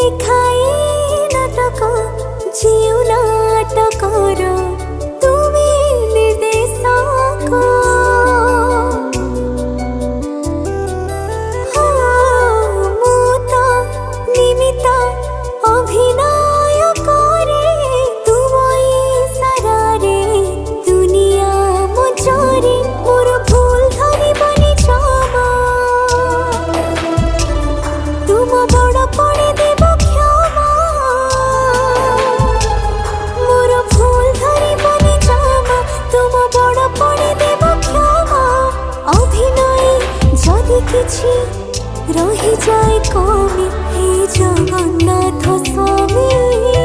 লেখাই নাটক জিউ নাটকর তুমি নির্দেশক। ମୁଁ ତ ନିମିତ୍ତ ଅଭିନୟ କରେ ତୁମ ଇସାରାରେ ଦୁନିଆ ମୋ ଚୋରି ମୋର ଭୁଲ ଧରିବନି କ୍ଷମା ତୁମ ବଡ଼ ପଡ଼େ ଦେବ କ୍ଷମା ମୋର ଭୁଲ ଧରିବନି କ୍ଷମା ତୁମ ବଡ଼ ପଡ଼େ ଦେବ କ୍ଷମା ଅଭିନୟ ଯଦି କିଛି ରହିଯାଏ କମି हे जगन्नाथ स्वामी।